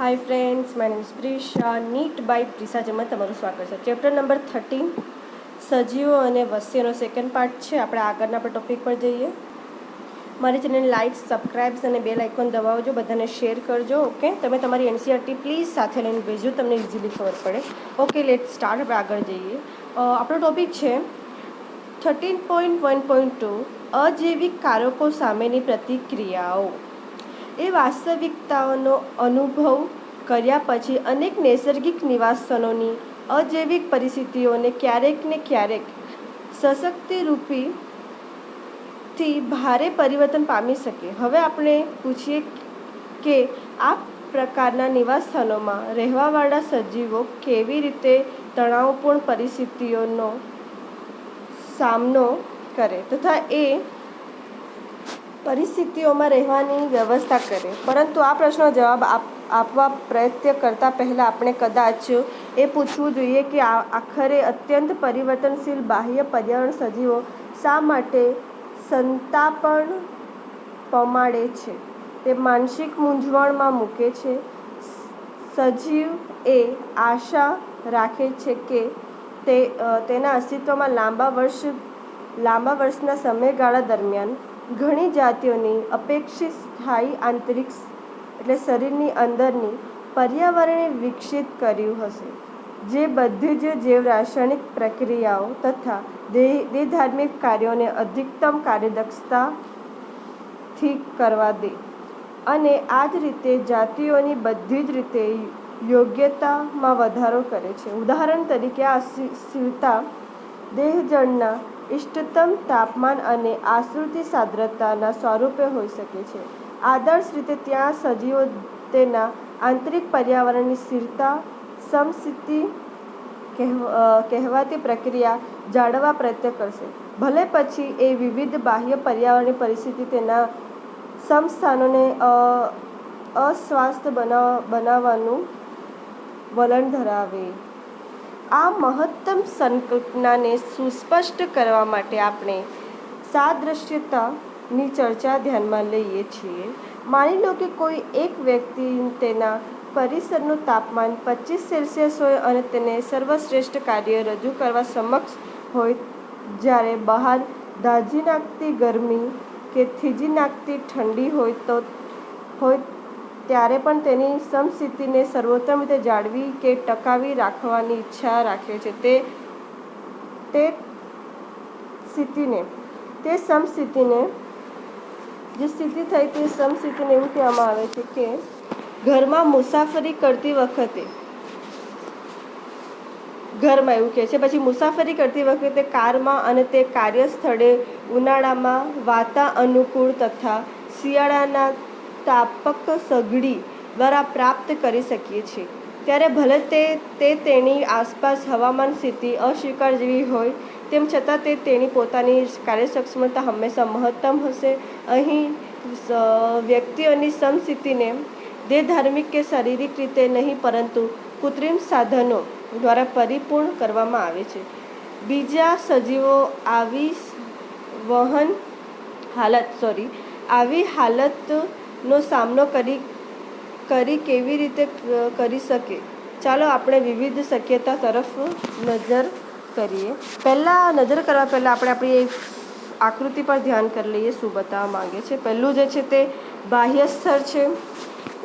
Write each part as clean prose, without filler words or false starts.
Hi friends, my name is Prisha. Neat by Prisha જેમાં તમારું સ્વાગત છે. ચેપ્ટર નંબર 13 સજીવો અને વસ્તીનો સેકન્ડ પાર્ટ છે. આપણે આગળના પર ટોપિક પર જઈએ. મારી ચેનલને લાઇક, સબસ્ક્રાઇબ્સ અને બેલ આઇકોન દબાવજો. બધાને શેર કરજો. ઓકે, તમે તમારી એનસીઆરટી પ્લીઝ સાથે લઈને ભેજો, તમને ઇઝીલી ખબર પડે. Okay, late start. આપણે આગળ જઈએ. આપણો ટોપિક છે 13.1.2 અજૈવિક કારકો સામેની પ્રતિક્રિયાઓ. એ વાસ્તવિકતાઓનો અનુભવ કર્યા પછી અનેક નૈસર્ગિક નિવાસનોની અજૈવિક પરિસ્થિતિઓને ક્યારેક ને ક્યારેક સશક્તિરૂપીથી ભારે પરિવર્તન પામી શકે. હવે આપણે પૂછીએ કે આ પ્રકારના નિવાસસ્થાનોમાં રહેવાવાળા સજીવો કેવી રીતે તણાવપૂર્ણ પરિસ્થિતિઓનો સામનો કરે તથા એ પરિસ્થિતિઓમાં રહેવાની વ્યવસ્થા કરે. પરંતુ આ પ્રશ્નનો જવાબ આપવા પ્રયત્ન કરતાં પહેલાં આપણે કદાચ એ પૂછવું જોઈએ કે આખરે અત્યંત પરિવર્તનશીલ બાહ્ય પર્યાવરણ સજીવો શા માટે સંતાપણ પમાડે છે, તે માનસિક મૂંઝવણમાં મૂકે છે. સજીવ એ આશા રાખે છે કે તેના અસ્તિત્વમાં લાંબા વર્ષના સમયગાળા દરમિયાન ઘણી જાતિઓની અપેક્ષિત સ્થાયી આંતરિક એટલે શરીરની અંદરની પર્યાવરણે વિકસિત કર્યું હશે, જે બધી જ જૈવ-રાસાયણિક પ્રક્રિયાઓ તથા દેહધાર્મિક કાર્યોને અધિકતમ કાર્યદક્ષતાથી કરવા દે અને આ જ રીતે જાતિઓની બધી જ રીતે યોગ્યતામાં વધારો કરે છે. ઉદાહરણ તરીકે આ સ્થિરતા દેહજળના ઇષ્ટતમ તાપમાન અને આશ્રુતિ સાંદ્રતાના સ્વરૂપે હોઈ શકે છે. આદર્શ રીતે ત્યાં સજીવો તેના આંતરિક પર્યાવરણની સ્થિરતા સમસ્થિતિ કહેવાતી પ્રક્રિયા જાળવવા પ્રયત્ન કરશે, ભલે પછી એ વિવિધ બાહ્ય પર્યાવરણની પરિસ્થિતિ તેના સમસ્થાનોને અસ્વસ્થ બનાવવાનું વલણ ધરાવે. આ મહત્તમ સંકલ્પનાને સુસ્પષ્ટ કરવા માટે આપણે સાદૃશ્યતાની ચર્ચા ધ્યાનમાં લઈએ છીએ. માની લો કે કોઈ એક વ્યક્તિ તેના પરિસરનું તાપમાન 25 સેલ્સિયસ હોય અને તેને સર્વશ્રેષ્ઠ કાર્ય રજૂ કરવા સમક્ષ હોય, જ્યારે બહાર દાઝી નાખતી ગરમી કે થીજી નાખતી ઠંડી હોય ત્યારે પણ તેની સમસ્થિતિને સર્વોત્તમ રીતે જાળવી કે ટકાવી રાખવાની ઈચ્છા રાખે છે. તે સમસ્થિતિને જે સ્થિતિ થઈ તે સમસ્થિતિને એવું કહેવામાં આવે છે કે ઘરમાં મુસાફરી કરતી વખતે પછી મુસાફરી કરતી વખતે કારમાં અને તે કાર્યસ્થળે ઉનાળામાં વાતાનુકૂળ તથા શિયાળાના તાપક સગડી દ્વારા પ્રાપ્ત કરી શકીએ છીએ. ત્યારે ભલે તે તેની આસપાસ હવામાન સ્થિતિ અસ્વીકાર જેવી હોય, તેમ છતાં તે તેની પોતાની કાર્યક્ષમતા હંમેશા મહત્તમ હશે. અહીં વ્યક્તિઓની સમસ્થિતિને દેહધાર્મિક કે શારીરિક રીતે નહીં પરંતુ કૃત્રિમ સાધનો દ્વારા પરિપૂર્ણ કરવામાં આવે છે. બીજા સજીવો આવી હાલતનો સામનો કરી કેવી રીતે કરી શકે? ચાલો આપણે વિવિધ શક્યતા તરફ નજર કરીએ. નજર કરવા પહેલાં આપણે આપણી આકૃતિ પર ધ્યાન કરી લઈએ શું બતાવવા માંગે છે. પહેલું જે છે તે બાહ્ય સ્તર છે.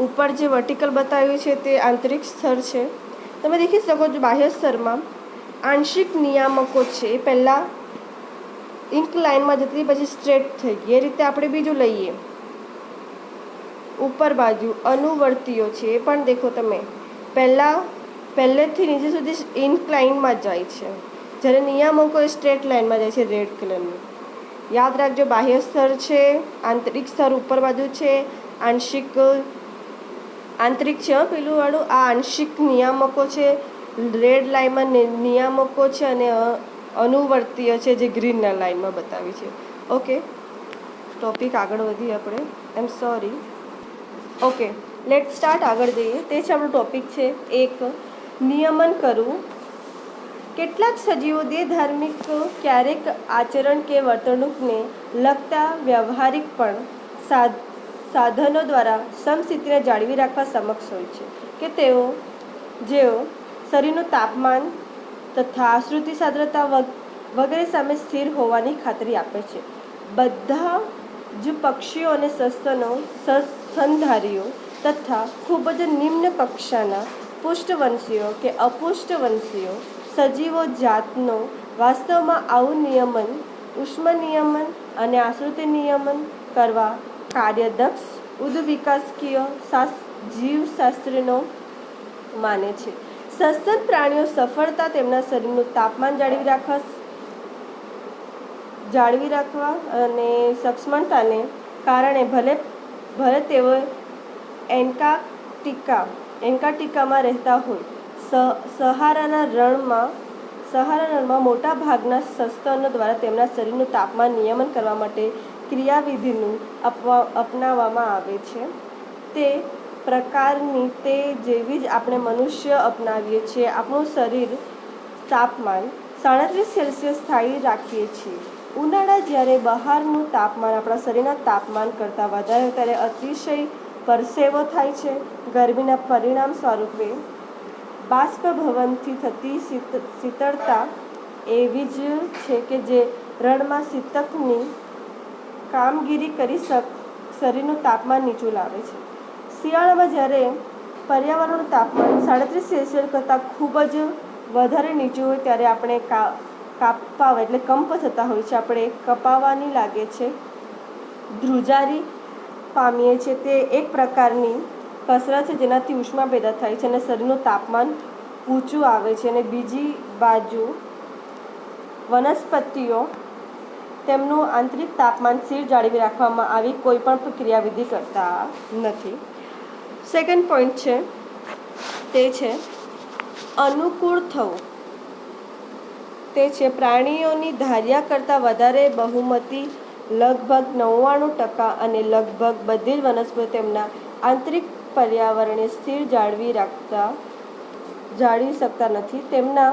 ઉપર જે વર્ટિકલ બતાવ્યું છે તે આંતરિક સ્તર છે. તમે દેખી શકો છો બાહ્ય સ્તરમાં આંશિક નિયામકો છે. એ પહેલાં ઇન્કલાઇનમાં જતી પછી સ્ટ્રેટ થઈ ગઈ. એ રીતે આપણે બીજું લઈએ. ઉપર બાજુ અનુવર્તીઓ છે. એ પણ દેખો તમે પહેલેથી નીચે સુધી ઇન્કલાઇનમાં જાય છે, જ્યારે નિયામકો એ સ્ટ્રેટ લાઇનમાં જાય છે રેડ કલરની. યાદ રાખજો, બાહ્ય સ્તર છે, આંતરિક સ્તર ઉપર બાજુ છે, આંતરિક છે પેલું વાળું. આ આંશિક નિયામકો છે, રેડ લાઇનમાં નિયામકો છે, અને અનુવર્તીય છે જે ગ્રીનના લાઇનમાં બતાવી છે. ઓકે, ટોપિક આગળ વધીએ આપણે. સોરી. Okay, late start. આગળ જઈએ. તે છે આપણો ટોપિક છે 1 નિયમન કરવું. કેટલાક સજીવો દેહધાર્મિક ક્યારેક આચરણ કે વર્તણૂકને લગતા વ્યવહારિક પણ સાધનો દ્વારા સમસ્થિતિને જાળવી રાખવા સમક્ષ હોય છે કે જેઓ શરીરનું તાપમાન તથા આશ્રુતિ સાંદ્રતા વગેરે સામે સ્થિર હોવાની ખાતરી આપે છે. બધા જ પક્ષીઓ અને સસ્તનો સ્તનધારીઓ તથા ખૂબ જ નિમ્ન કક્ષાના પુષ્ઠવંશીઓ કે અપુષ્ઠવંશીઓ સજીવો જાતનો વાસ્તવમાં આવું નિયમન, ઉષ્મ નિયમન અને આશ્રુતિ નિયમન કરવા કાર્યદક્ષ ઉદ્દીપકીય જીવશાસ્ત્રીનો માને છે. સસ્તન પ્રાણીઓ સફળતા તેમના શરીરનું તાપમાન જાળવી રાખવા અને સક્ષમતાને કારણે ભલે તેઓ એન્ટાર્કટિકામાં રહેતા હોય, સહારાના રણમાં મોટા ભાગના સસ્તનો દ્વારા તેમના શરીરનું તાપમાન નિયમન કરવા માટે ક્રિયાવિધિનું અપનાવવામાં આવે છે. તે પ્રકારની તે જેવી જ આપણે મનુષ્ય અપનાવીએ છીએ. આપણું શરીર તાપમાન 37°C સ્થાયી રાખીએ છીએ. ઉનાળા જ્યારે બહારનું તાપમાન આપણા શરીરના તાપમાન કરતાં વધારે ત્યારે અતિશય પરસેવો થાય છે. ગરમીના પરિણામ સ્વરૂપે બાષ્પીભવનથી થતી શીતળતા એવી જ છે કે જે રણમાં શીતકની કામગીરી કરી શરીરનું તાપમાન નીચું લાવે છે. શિયાળામાં જ્યારે પર્યાવરણનું તાપમાન 37°C કરતાં ખૂબ જ વધારે નીચું હોય ત્યારે આપણે કાપાવા એટલે કંપ થતા હોય છે. આપણે કપાવાની લાગે છે, ધ્રુજારી પામીએ છીએ. તે એક પ્રકારની કસરત છે જેનાથી ઉષ્મા પેદા થાય છે અને શરીરનું તાપમાન ઊંચું આવે છે. અને બીજી બાજુ વનસ્પતિઓ તેમનું આંતરિક તાપમાન સ્થિર જાળવી રાખવામાં આવી કોઈ પણ ક્રિયાવિધિ કરતા નથી. સેકન્ડ પોઈન્ટ છે તે છે અનુકૂળ થવું. તે છે પ્રાણીઓની ધાર્યા કરતાં વધારે બહુમતી લગભગ 99% અને લગભગ બધી જ વનસ્પતિઓ તેમના આંતરિક પર્યાવરણને સ્થિર જાળવી શકતા નથી. તેમના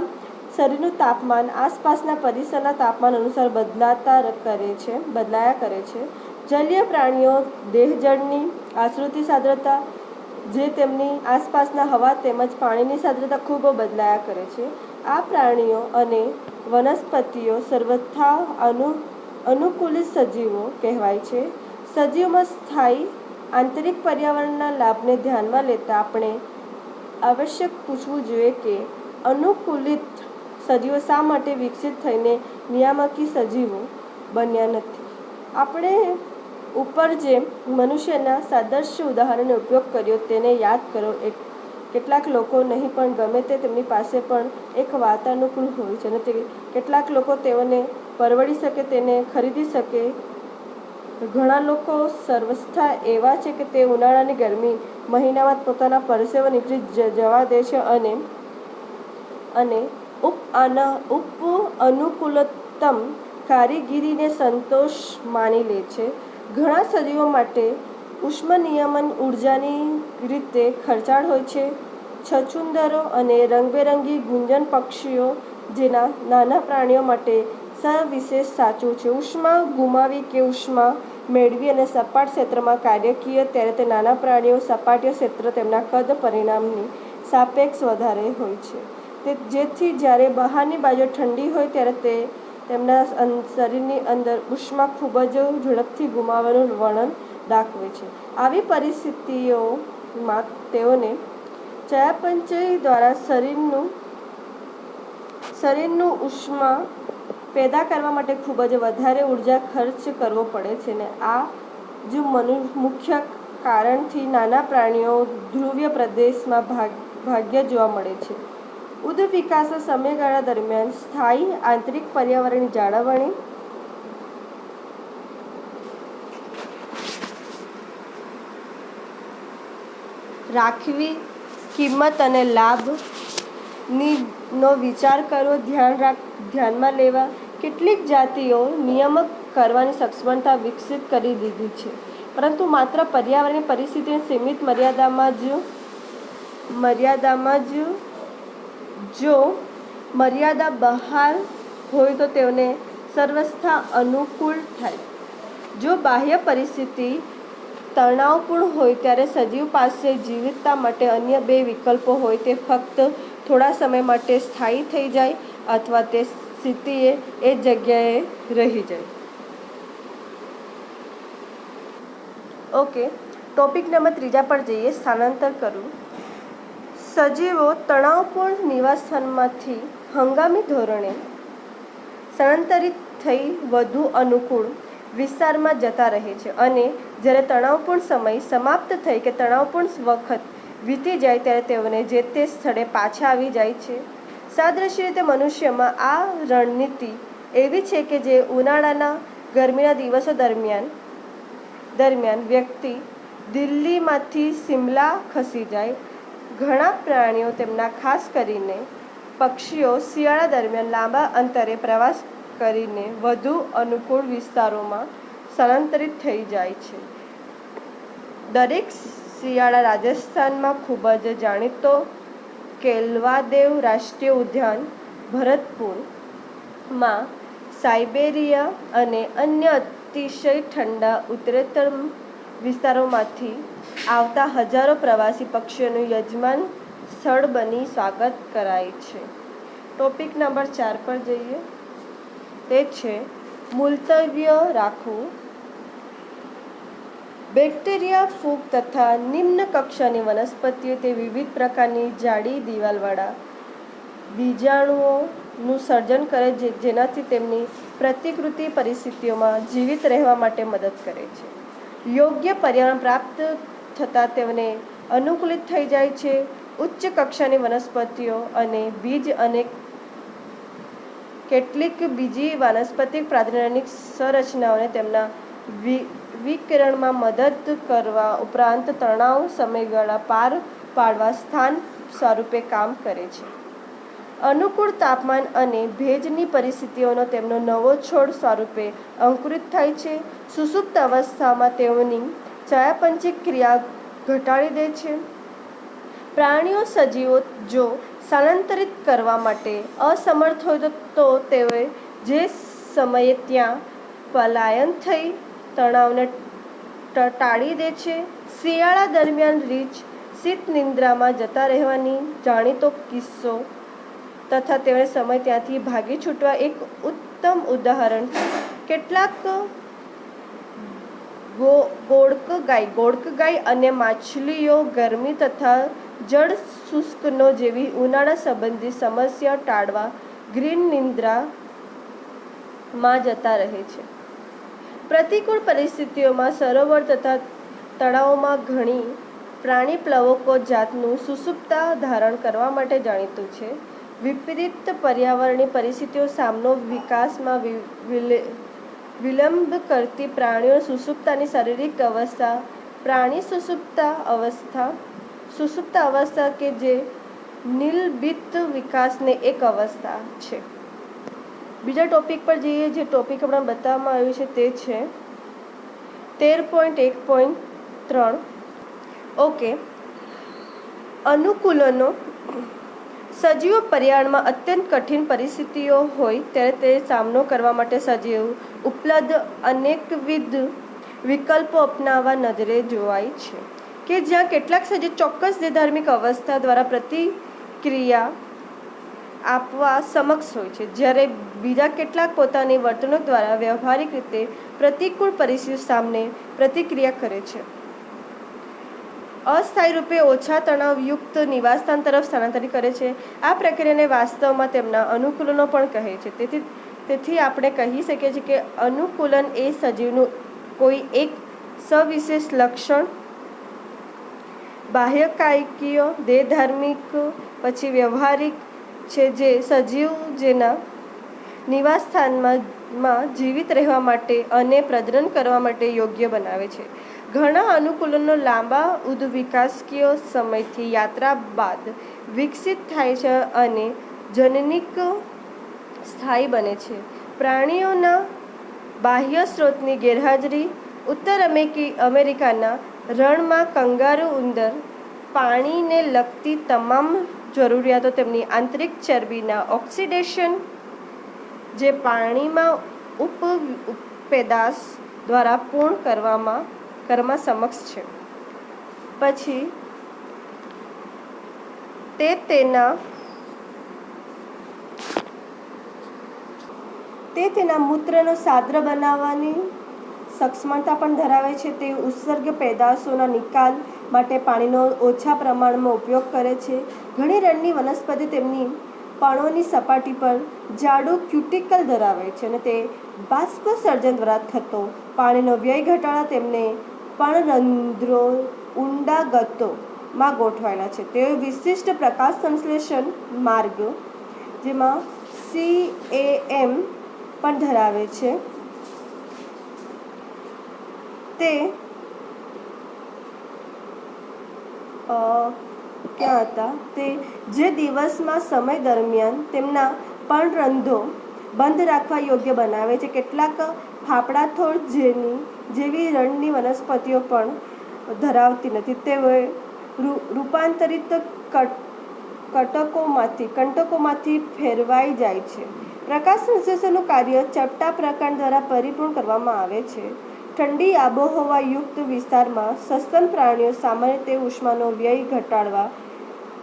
શરીરનું તાપમાન આસપાસના પરિસરના તાપમાન અનુસાર બદલાયા કરે છે. જલીય પ્રાણીઓ દેહજળની આશ્રુતિ સાંદ્રતા જે તેમની આસપાસના હવા તેમજ પાણીની સાંદ્રતા ખૂબ બદલાયા કરે છે. આ પ્રાણીઓ અને વનસ્પતિઓ સર્વથા અનુકૂલિત સજીવો કહેવાય છે. સજીવોમાં સ્થાયી આંતરિક પર્યાવરણના લાભને ધ્યાનમાં લેતા આપણે આવશ્યક પૂછવું જોઈએ કે અનુકૂલિત સજીવો શા માટે વિકસિત થઈને નિયામકી સજીવો બન્યા નથી. આપણે ઉપર જે મનુષ્યના સાદૃશ્ય ઉદાહરણનો ઉપયોગ કર્યો તેને યાદ કરો. કેટલાક લોકો નહીં પણ ગમે તે તેમની પાસે પણ એક વાતાનુકૂળ હોય છે અને કેટલાક લોકો તેઓને પરવડી શકે તેને ખરીદી શકે. ઘણા લોકો સર્વસ્થા એવા છે કે તે ઉનાળાની ગરમી મહિનામાં પોતાના પરસેવો નીકળી જવા દે છે અને અનુકૂલતમ કારીગીરીને સંતોષ માની લે છે. ઘણા સજીવો માટે ઉષ્મ નિયમન ઉર્જાની રીતે ખર્ચાળ હોય છે. છછુંદરો અને રંગબેરંગી ગુંજન પક્ષીઓ જેના નાના પ્રાણીઓ માટે સવિશેષ સાચું છે. ઉષ્મા ગુમાવી કે ઉષ્મા મેળવી અને સપાટ ક્ષેત્રમાં કાર્યકીય ત્યારે તે નાના પ્રાણીઓ સપાટીય ક્ષેત્ર તેમના કદ પરિણામની સાપેક્ષ વધારે હોય છે. જેથી જ્યારે બહારની બાજુ ઠંડી હોય ત્યારે તેમના શરીરની અંદર ઉષ્મા ખૂબ જ ઝડપથી ગુમાવવાનું વર્ણન દાખવે છે. આવી પરિસ્થિતિઓમાં તેઓને ચયાપચય દ્વારા શરીરનું ઉષ્મા પેદા કરવા માટે ખૂબ જ વધારે ઉર્જા ખર્ચ કરવો પડે છે. અને આ જ મુખ્ય કારણથી નાના પ્રાણીઓ ધ્રુવીય પ્રદેશમાં ભાગ્યે જોવા મળે છે. ઉદ્દીપ વિકાસના સમયગાળા દરમિયાન સ્થાયી આંતરિક પર્યાવરણની જાળવણી રાખવી, કિંમત અને લાભનો વિચાર કરવો, ધ્યાનમાં લેવા. કેટલીક જાતિઓ નિયામક કરવાની સક્ષમતા વિકસિત કરી લીધી છે, પરંતુ માત્ર પર્યાવરણીય પરિસ્થિતિની સીમિત મર્યાદામાં જો મર્યાદા બહાર હોય તો તેઓને સર્વસ્થા અનુકૂળ થાય. જો બાહ્ય પરિસ્થિતિ તણાવપૂર્ણ હોય ત્યારે સજીવ પાસે જીવિતતા માટે અન્ય બે વિકલ્પો હોય. તે ફક્ત થોડા સમય માટે સ્થાયી થઈ જાય અથવા તે સ્થિતિએ એ જગ્યાએ રહી જાય. ઓકે, ટોપિક નંબર 3 પર જઈએ. સ્થાનાંતર કરવું. સજીવો તણાવપૂર્ણ નિવાસસ્થાનમાંથી હંગામી ધોરણે સ્થળાંતરિત થઈ વધુ અનુકૂળ વિસ્તારમાં જતા રહે છે અને જ્યારે તણાવપૂર્ણ સમય સમાપ્ત થઈ કે તણાવપૂર્ણ વખત વીતી જાય ત્યારે તેઓને જે તે સ્થળે પાછા આવી જાય છે. સાદૃશ્ય રીતે મનુષ્યમાં આ રણનીતિ એવી છે કે જે ઉનાળાના ગરમીના દિવસો દરમિયાન વ્યક્તિ દિલ્હીમાંથી સિમલા ખસી જાય. ઘણા પ્રાણીઓ, તેમના ખાસ કરીને પક્ષીઓ, શિયાળા દરમિયાન લાંબા અંતરે પ્રવાસ કરીને વધુ અનુકૂળ વિસ્તારોમાં સ્થળાંતરિત થઈ જાય છે. દરેક શિયાળા રાજસ્થાનમાં ખૂબ જ જાણીતો કેલવાદેવ રાષ્ટ્રીય ઉદ્યાન, ભરતપુરમાં સાઇબેરિયા અને અન્ય અતિશય ઠંડા ઉત્તરોત્તર વિસ્તારોમાંથી આવતા હજારો પ્રવાસી પક્ષીઓનું યજમાન સ્થળ બની સ્વાગત કરાય છે. ટોપિક નંબર 4 પર જઈએ. તે છે મુલતવ્ય રાખવું. બેક્ટેરિયા, ફૂગ તથા નિમ્ન કક્ષાની વનસ્પતિઓ તે વિવિધ પ્રકારની જાડી દિવાલવાળા બીજાણુઓનું સર્જન કરે છે જેનાથી તેમની પ્રતિકૃતિ પરિસ્થિતિઓમાં જીવિત રહેવા માટે મદદ કરે છે. યોગ્ય પર્યાવરણ પ્રાપ્ત થતાં તેમને અનુકૂલિત થઈ જાય છે. ઉચ્ચ કક્ષાની વનસ્પતિઓ અને બીજ અને કેટલીક બીજી વાનસ્પતિક પ્રાણીજન્ય સંરચનાઓને તેમના વિકિરણમાં મદદ કરવા ઉપરાંત તણાવ સમયગાળા પાર પાડવા સ્થાન સ્વરૂપે કામ કરે છે. અનુકૂળ તાપમાન અને ભેજની પરિસ્થિતિઓનો તેમનો નવો છોડ સ્વરૂપે અંકુરિત થાય છે. સુષુપ્ત અવસ્થામાં તેઓની ચયાપચય ક્રિયા ઘટાડી દે છે. પ્રાણીઓ સજીવો જો સ્થળાંતરિત કરવા માટે અસમર્થ હોય તો તેઓ જે સમયે ત્યાં પલાયન થઈ તણાવને ટાળી દે છે. શિયાળા દરમિયાન રીંછ શીત નિંદ્રામાં જતા રહેવાની જાણીતો કિસ્સો તથા તેણે સમય ત્યાંથી ભાગી છૂટવા એક ઉત્તમ ઉદાહરણ છે. કેટલાક ગોળકગાય અને માછલીઓ ગરમી તથા જળ શુષ્કનો જેવી ઉનાળા સંબંધી સમસ્યા ટાળવા ગ્રીન નિંદ્રામાં જતા રહે છે. પ્રતિકૂળ પરિસ્થિતિઓમાં સરોવર તથા તળાવોમાં ઘણી પ્રાણી પ્લવકો જાતનું સુષુપ્તા ધારણ કરવા માટે જાણીતું છે. વિપરીત પર્યાવરણીય પરિસ્થિતિઓ સામનો વિકાસમાં વિલંબ કરતી પ્રાણીઓ સુષુપ્તાની શારીરિક અવસ્થા પ્રાણી સુષુપ્ત અવસ્થા કે જે નિલંબિત વિકાસને એક અવસ્થા છે. બીજા ટોપિક પર જઈએ. જે ટોપિક હમણાં બતાવવામાં આવ્યું છે તે છે 13.1.3. ઓકે, અનુકૂલનો. સજીવો પર્યાવરણમાં અત્યંત કઠિન પરિસ્થિતિઓ હોય ત્યારે તે સામનો કરવા માટે સજીવ ઉપલબ્ધ અનેકવિધ વિકલ્પો અપનાવવા નજરે જોવાય છે કે જ્યાં કેટલાક સજીવ ચોક્કસ દેહધાર્મિક અવસ્થા દ્વારા પ્રતિક્રિયા આપવા સમક્ષ હોય છે જ્યારે બીજા કેટલાક પોતાની વર્તણૂક દ્વારા વ્યવહારિક રીતે પ્રતિકૂળ પરિસ્થિતિ સામે પ્રતિક્રિયા કરે છે. અસ્થાયી રૂપે ઓછા તણાવયુક્ત નિવાસસ્થાન તરફ સ્થળાંતરિત કરે છે. આ પ્રક્રિયાને વાસ્તવમાં તેમના અનુકૂલનો પણ કહે છે. તેથી આપણે કહી શકીએ છીએ કે અનુકૂલન એ સજીવનું કોઈ એક સવિશેષ લક્ષણ બાહ્યકાયિકીય, દેહધાર્મિક પછી વ્યવહારિક છે જે સજીવ જેના નિવાસસ્થાનમાં જીવિત રહેવા માટે અને પ્રજનન કરવા માટે યોગ્ય બનાવે છે. ઘણા અનુકૂલનો લાંબા ઉદ્વિકાસકીય સમયથી યાત્રા બાદ વિકસિત થાય છે અને જનનિક સ્થાયી બને છે. પ્રાણીઓના બાહ્ય સ્ત્રોતની ગેરહાજરી. ઉત્તર અમેરિકાના રણમાં કંગારૂ ઉંદર પાણીને લગતી તમામ જરૂરિયાતો તેમની આંતરિક ચરબીના ઓક્સિડેશન જે પાણીમાં ઉપપેદાશ દ્વારા પૂર્ણ કરવામાં કર્મ સમક્ષ છે. પછી તે તેના મૂત્રનો સાદ્ર બનાવવાની સક્ષમતા પણ ધરાવે છે. તે ઉત્સર્ગ પેદાશોના નિકાલ માટે પાણીનો ઓછા પ્રમાણમાં ઉપયોગ કરે છે. ઘણી રણની વનસ્પતિ તેમની પર્ણોની સપાટી પર જાડું ક્યુટિકલ ધરાવે છે અને તે બાષ્પસર્જન દ્વારા થતો પાણીનો વ્યય ઘટાડવા તેમને પર્ણરંધ્રો ઊંડા ગતોમાં ગોઠવાયેલા છે. તેઓ વિશિષ્ટ પ્રકાશ સંશ્લેષણ માર્ગ જેમાં CAM પણ ધરાવે છે. તે ક્યાં હતા તે જે દિવસમાં સમય દરમિયાન તેમના પર્ણરંધ્રો બંધ રાખવા યોગ્ય બનાવે છે. કેટલાક ફાફડાથોડ જેવી રણની વનસ્પતિઓ પણ ધરાવતી નથી. તેઓ રૂપાંતરિત કંટકોમાંથી ફેરવાઈ જાય છે. પ્રકાશ સંશ્લેષણનું કાર્ય ચપટા પ્રકાંડ દ્વારા પરિપૂર્ણ કરવામાં આવે છે. ઠંડી આબોહવાયુક્ત વિસ્તારમાં સસ્તન પ્રાણીઓ સામાન્ય રીતે ઉષ્માનો વ્યય ઘટાડવા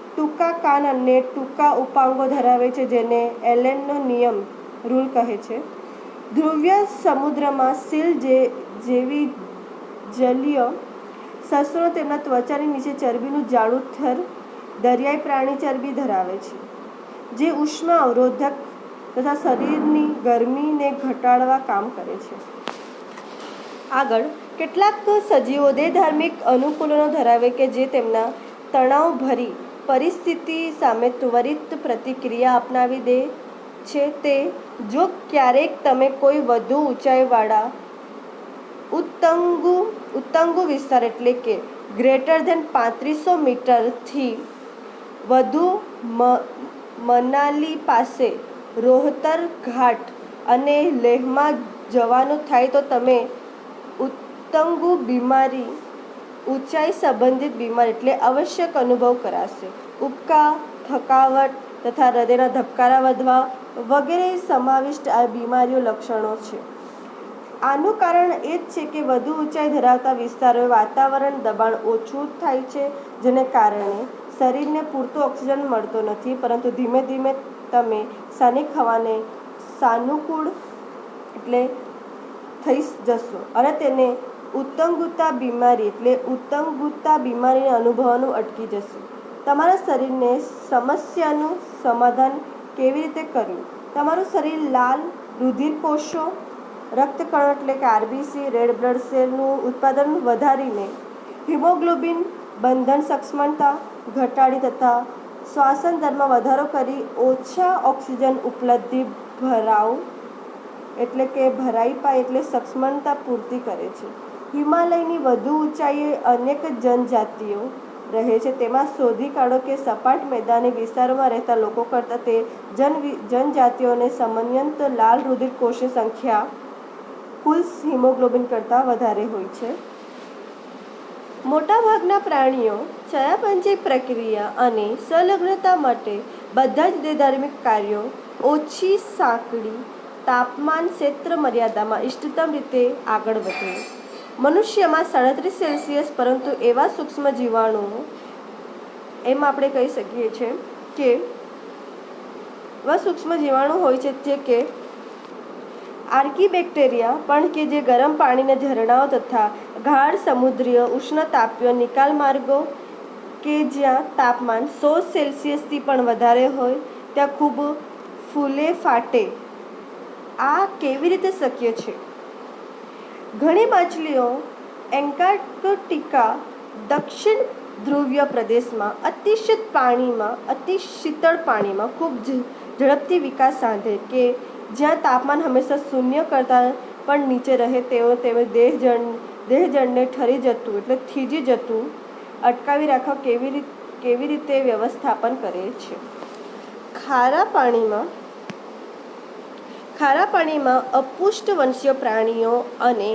ટૂંકા કાન અને ટૂંકા ઉપાંગો ધરાવે છે, જેને એલેનનો નિયમ રૂલ કહે છે. ધ્રુવીય સમુદ્રમાં સીલ જેવી જલીય સસલો તેમના ત્વચાની નીચે ચરબીનું જાડું થર દરિયાઈ પ્રાણી ચરબી ધરાવે છે, જે ઉષ્મા અવરોધક તથા શરીરની ગરમીને ઘટાડવા કામ કરે છે. આગળ કેટલાક સજીવો દેહધાર્મિક અનુકૂલનો ધરાવે કે જે તેમના તણાવભરી પરિસ્થિતિ સામે ત્વરિત પ્રતિક્રિયા અપનાવી દે છે. તે જો ક્યારેક તમે કોઈ વધુ ઊંચાઈવાળા ઉત્તંગુ વિસ્તાર એટલે કે ગ્રેટર ધેન 3500 મીટરથી વધુ મનાલી પાસે રોહતર ઘાટ અને લેહમાં જવાનું થાય તો તમે ઉત્તંગુ બીમારી ઊંચાઈ સંબંધિત બીમારી એટલે આવશ્યક અનુભવ કરાશે. ઉબકા, થકાવટ તથા હૃદયના ધબકારા વધવા વગેરે સમાવિષ્ટ આ બીમારીઓ લક્ષણો છે. આનું કારણ એ જ છે કે વધુ ઊંચાઈ ધરાવતા વિસ્તારોએ વાતાવરણ દબાણ ઓછું થાય છે, જેને કારણે શરીરને પૂરતો ઓક્સિજન મળતો નથી. પરંતુ ધીમે ધીમે તમે સ્થાનિક હવાને સાનુકૂળ એટલે થઈ જશો અને તેને ઉત્તંગુતા બીમારીને અનુભવવાનું અટકી જશે. તમારા શરીરને સમસ્યાનું સમાધાન કેવી રીતે કરવું? તમારું શરીર લાલ રુધિરકોષો, રક્તકણો એટલે કે RBC, રેડ બ્લડ સેલનું ઉત્પાદન વધારીને હિમોગ્લોબિન બંધન સક્ષમતા ઘટાડી તથા શ્વાસન દરમાં વધારો કરી ઓછા ઓક્સિજન ઉપલબ્ધિ ભરાઈ પાય એટલે સક્ષમતા પૂર્તિ કરે છે. હિમાલયની વધુ ઊંચાઈએ અનેક જનજાતિઓ રહે છે. તેમાં શોધી કાઢો કે સપાટ મેદાની વિસ્તારોમાં રહેતા લોકો કરતાં તે જનજાતિઓને સમન્વયત લાલ રુધિરકોષની સંખ્યા કુલ હિમોગ્લોબિન કરતાં વધારે હોય છે. મોટાભાગના પ્રાણીઓ ચયાપચય પ્રક્રિયા અને સંલગ્નતા માટે બધા જ દેહધાર્મિક કાર્યો ઓછી સાંકડી તાપમાન ક્ષેત્ર મર્યાદામાં ઇષ્ટતમ રીતે આગળ વધે. મનુષ્યમાં 37 સેલ્સિયસ પરંતુ એવા સૂક્ષ્મ જીવાણુઓ એમ આપણે કહી શકીએ છીએ કે એવા સૂક્ષ્મ જીવાણુ હોય છે જે કે આર્કીબેક્ટેરિયા પણ કે જે ગરમ પાણીના ઝરણાઓ તથા ગાઢ સમુદ્રીય ઉષ્ણતાપીય નિકાલ માર્ગો કે જ્યાં તાપમાન 100 સેલ્સિયસથી પણ વધારે હોય ત્યાં ખૂબ ફૂલે ફાટે. આ કેવી રીતે શક્ય છે? ઘણી માછલીઓ એન્ટાર્કટિકા દક્ષિણ ધ્રુવીય પ્રદેશમાં અતિ શીતળ પાણીમાં ખૂબ ઝડપથી વિકાસ સાધે કે જ્યાં તાપમાન હંમેશા શૂન્ય કરતાં પણ નીચે રહે. તેઓ દેહજળને ઠરી જતું એટલે થીજી જતું અટકાવી રાખવા કેવી રીતે વ્યવસ્થાપન કરે છે. ખારા પાણીમાં અપુષ્ટવંશીય પ્રાણીઓ અને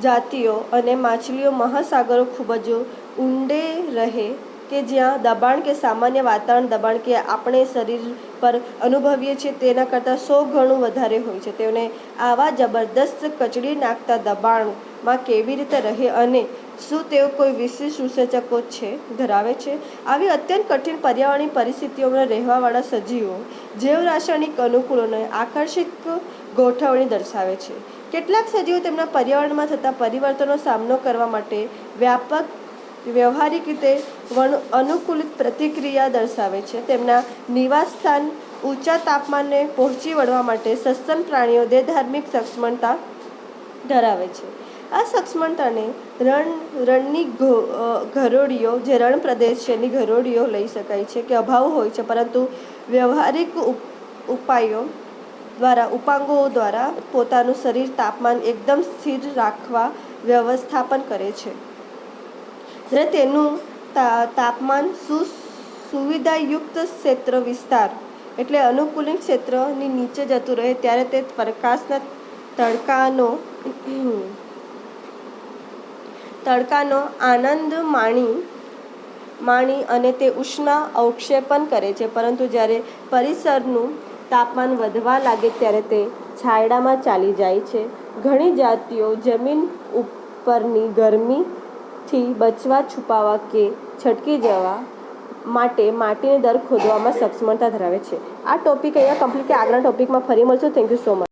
જાતિઓ અને માછલીઓ મહાસાગરો ખૂબ જ ઊંડે રહે કે જ્યાં દબાણ કે સામાન્ય વાતાવરણ દબાણ કે આપણે શરીર પર અનુભવીએ છીએ તેના કરતાં 100 ગણું વધારે હોય છે. તેઓને આવા જબરદસ્ત કચડી નાખતા દબાણ માં કેવી રીતે રહે અને શું તેઓ કોઈ વિશેષ સૂચકો ધરાવે છે? આવી અત્યંત કઠિન પર્યાવરણીય પરિસ્થિતિઓમાં રહેવાવાળા સજીવો જૈવરાસાયણિક અનુકૂળોને આકર્ષક ગોઠવણી દર્શાવે છે. કેટલાક સજીવો તેમના પર્યાવરણમાં થતા પરિવર્તનનો સામનો કરવા માટે વ્યવહારિક રીતે અનુકૂલિત પ્રતિક્રિયા દર્શાવે છે. તેમના નિવાસસ્થાન ઊંચા તાપમાને પહોંચી વળવા માટે સસ્તન પ્રાણીઓ દેહધાર્મિક સક્ષમતા ધરાવે છે. આ સક્ષમતાને રણની ઘરોડીઓ, જે રણ પ્રદેશ છે એની ઘરોડીઓ લઈ શકાય છે કે અભાવ હોય છે, પરંતુ વ્યવહારિક ઉપાંગો દ્વારા પોતાનું શરીર તાપમાન એકદમ સ્થિર રાખવા વ્યવસ્થાપન કરે છે. જ્યારે તેનું તાપમાન સુવિધાયુક્ત ક્ષેત્ર વિસ્તાર એટલે અનુકૂલિત ક્ષેત્રની નીચે જતું રહે ત્યારે તે પ્રકાશના તડકાનો આનંદ માણી અને તે ઉષ્મા અવક્ષેપન કરે છે. પરંતુ જ્યારે પરિસરનું તાપમાન વધવા લાગે ત્યારે તે છાંયડામાં ચાલી જાય છે. ઘણી જાતિઓ જમીન ઉપરની ગરમીથી બચવા, છુપાવા કે છટકી જવા માટે માટીની દર ખોદવામાં સક્ષમતા ધરાવે છે. આ ટોપિક અહીંયા કમ્પ્લીટ. આગળના ટોપિકમાં ફરી મળશું. Thank you so much.